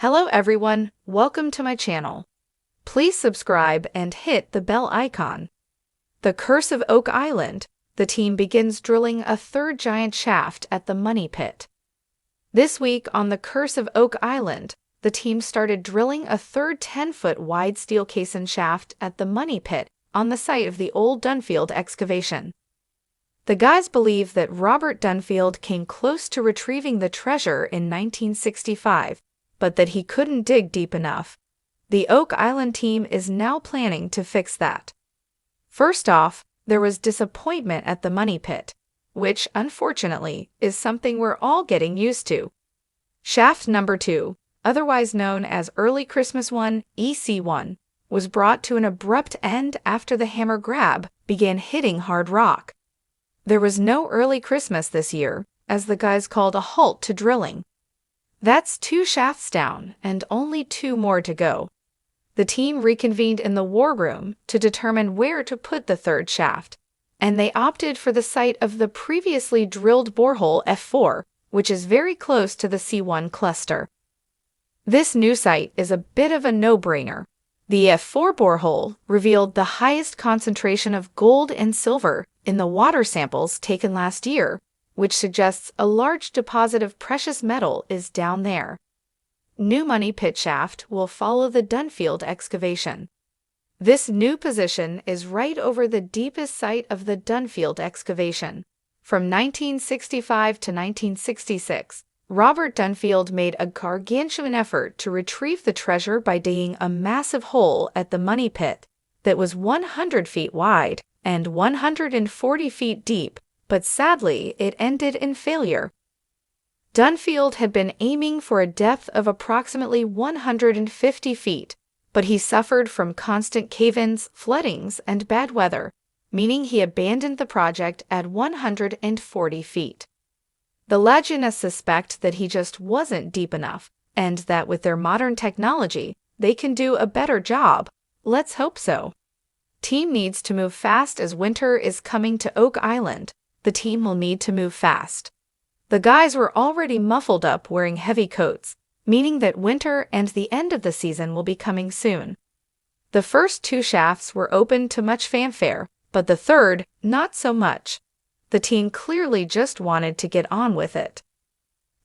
Hello everyone, welcome to my channel. Please subscribe and hit the bell icon. The Curse of Oak Island, the team begins drilling a third giant shaft at the Money Pit. This week on The Curse of Oak Island, the team started drilling a third 10-foot wide steel caisson shaft at the Money Pit on the site of the old Dunfield excavation. The guys believe that Robert Dunfield came close to retrieving the treasure in 1965, but that he couldn't dig deep enough. The Oak Island team is now planning to fix that. First off, there was disappointment at the Money Pit, which, unfortunately, is something we're all getting used to. Shaft number 2, otherwise known as Early Christmas 1 EC1, was brought to an abrupt end after the hammer grab began hitting hard rock. There was no early Christmas this year, as the guys called a halt to drilling. That's 2 shafts down and only 2 more to go. The team reconvened in the war room to determine where to put the third shaft, and they opted for the site of the previously drilled borehole F4, which is very close to the C1 cluster. This new site is a bit of a no-brainer. The F4 borehole revealed the highest concentration of gold and silver in the water samples taken last year, which suggests a large deposit of precious metal is down there. New Money Pit shaft will follow the Dunfield excavation. This new position is right over the deepest site of the Dunfield excavation. From 1965 to 1966, Robert Dunfield made a gargantuan effort to retrieve the treasure by digging a massive hole at the Money Pit that was 100 feet wide and 140 feet deep, but sadly it ended in failure. Dunfield had been aiming for a depth of approximately 150 feet, but he suffered from constant cave-ins, floodings, and bad weather, meaning he abandoned the project at 140 feet. The Lagunas suspect that he just wasn't deep enough, and that with their modern technology, they can do a better job. Let's hope so. Team needs to move fast as winter is coming to Oak Island. The team will need to move fast. The guys were already muffled up wearing heavy coats, meaning that winter and the end of the season will be coming soon. The first 2 shafts were open to much fanfare, but the third, not so much. The team clearly just wanted to get on with it.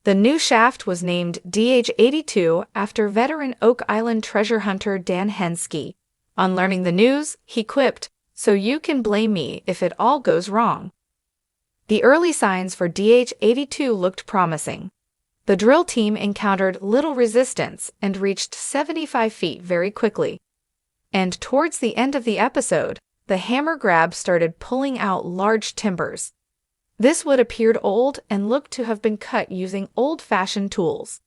The new shaft was named DH82 after veteran Oak Island treasure hunter Dan Henske. On learning the news, he quipped, "So you can blame me if it all goes wrong." The early signs for DH82 looked promising. The drill team encountered little resistance and reached 75 feet very quickly. And towards the end of the episode, the hammer grab started pulling out large timbers. This wood appeared old and looked to have been cut using old-fashioned tools.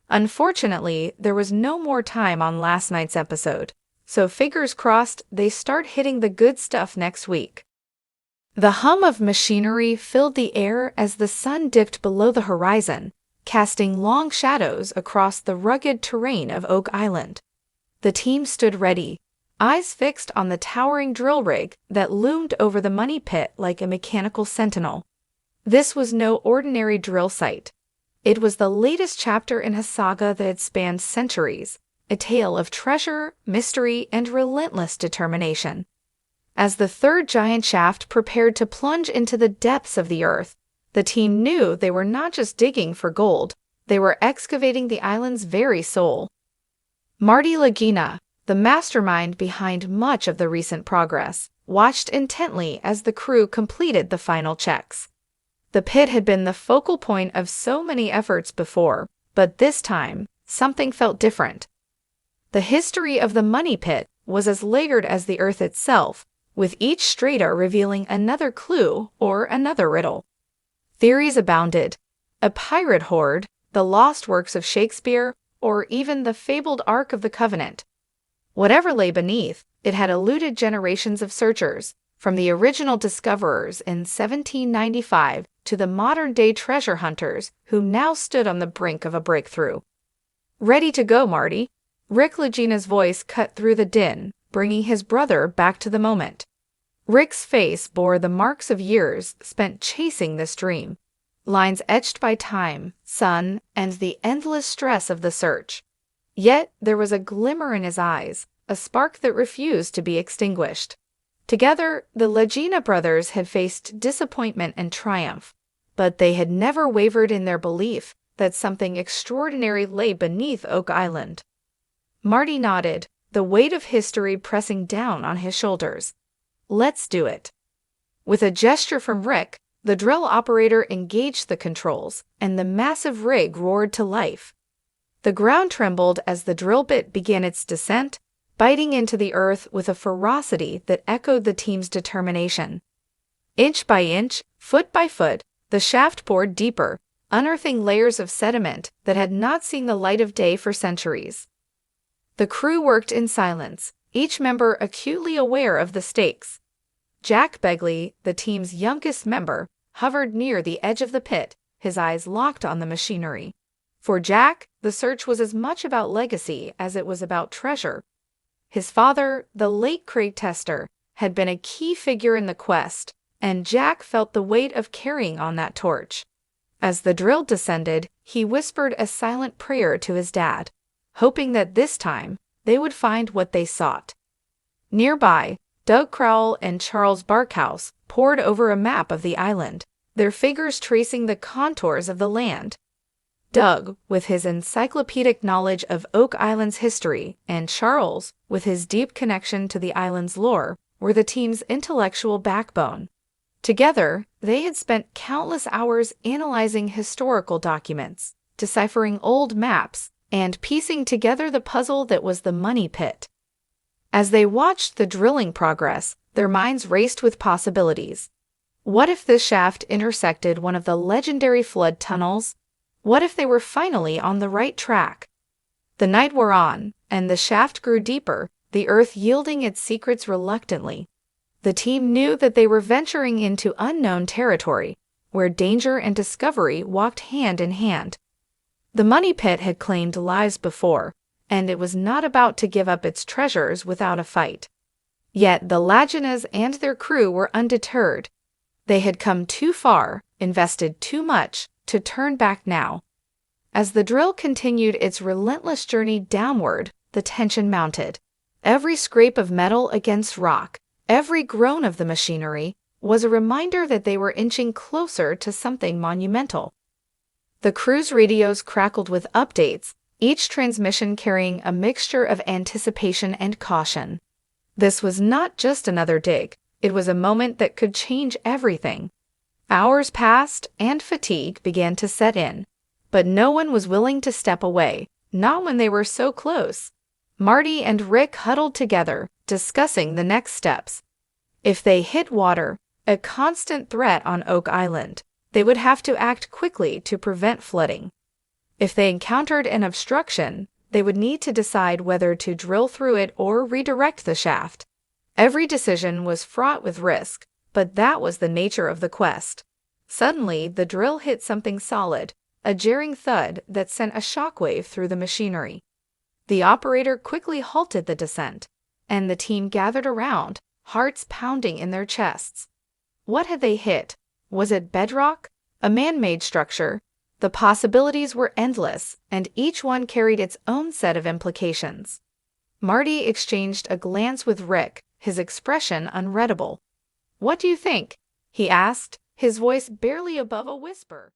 Unfortunately, there was no more time on last night's episode, so fingers crossed they start hitting the good stuff next week. The hum of machinery filled the air as the sun dipped below the horizon, casting long shadows across the rugged terrain of Oak Island. The team stood ready, eyes fixed on the towering drill rig that loomed over the Money Pit like a mechanical sentinel. This was no ordinary drill site. It was the latest chapter in a saga that had spanned centuries, a tale of treasure, mystery, and relentless determination. As the third giant shaft prepared to plunge into the depths of the earth, the team knew they were not just digging for gold, they were excavating the island's very soul. Marty Lagina, the mastermind behind much of the recent progress, watched intently as the crew completed the final checks. The pit had been the focal point of so many efforts before, but this time, something felt different. The history of the Money Pit was as layered as the earth itself, with each strata revealing another clue or another riddle. Theories abounded: a pirate horde, the lost works of Shakespeare, or even the fabled Ark of the Covenant. Whatever lay beneath, it had eluded generations of searchers, from the original discoverers in 1795 to the modern-day treasure hunters who now stood on the brink of a breakthrough. "Ready to go, Marty." Rick Lagina's voice cut through the din, bringing his brother back to the moment. Rick's face bore the marks of years spent chasing this dream, lines etched by time, sun, and the endless stress of the search. Yet there was a glimmer in his eyes, a spark that refused to be extinguished. Together, the Legina brothers had faced disappointment and triumph, but they had never wavered in their belief that something extraordinary lay beneath Oak Island. Marty nodded, the weight of history pressing down on his shoulders. Let's do it. With a gesture from Rick, the drill operator engaged the controls, and the massive rig roared to life. The ground trembled as the drill bit began its descent, biting into the earth with a ferocity that echoed the team's determination. Inch by inch, foot by foot, the shaft bored deeper, unearthing layers of sediment that had not seen the light of day for centuries. The crew worked in silence, each member acutely aware of the stakes. Jack Begley, the team's youngest member, hovered near the edge of the pit, his eyes locked on the machinery. For Jack, the search was as much about legacy as it was about treasure. His father, the late Craig Tester, had been a key figure in the quest, and Jack felt the weight of carrying on that torch. As the drill descended, he whispered a silent prayer to his dad, hoping that this time they would find what they sought. Nearby, Doug Crowell and Charles Barkhouse pored over a map of the island, their fingers tracing the contours of the land. Doug, with his encyclopedic knowledge of Oak Island's history, and Charles, with his deep connection to the island's lore, were the team's intellectual backbone. Together, they had spent countless hours analyzing historical documents, deciphering old maps, and piecing together the puzzle that was the money pit. As they watched the drilling progress, their minds raced with possibilities. What if this shaft intersected one of the legendary flood tunnels? What if they were finally on the right track? The night wore on, and the shaft grew deeper, the earth yielding its secrets reluctantly. The team knew that they were venturing into unknown territory, where danger and discovery walked hand in hand. The money pit had claimed lives before, and it was not about to give up its treasures without a fight. Yet the Laginas and their crew were undeterred. They had come too far, invested too much, to turn back now. As the drill continued its relentless journey downward, the tension mounted. Every scrape of metal against rock, every groan of the machinery, was a reminder that they were inching closer to something monumental. The crew's radios crackled with updates, each transmission carrying a mixture of anticipation and caution. This was not just another dig, it was a moment that could change everything. Hours passed, and fatigue began to set in, but no one was willing to step away, not when they were so close. Marty and Rick huddled together, discussing the next steps. If they hit water, a constant threat on Oak Island, they would have to act quickly to prevent flooding. If they encountered an obstruction, they would need to decide whether to drill through it or redirect the shaft. Every decision was fraught with risk, but that was the nature of the quest. Suddenly, the drill hit something solid, a jarring thud that sent a shockwave through the machinery. The operator quickly halted the descent, and the team gathered around, hearts pounding in their chests. What had they hit? Was it bedrock? A man-made structure? The possibilities were endless, and each one carried its own set of implications. Marty exchanged a glance with Rick, his expression unreadable. "What do you think?" he asked, his voice barely above a whisper.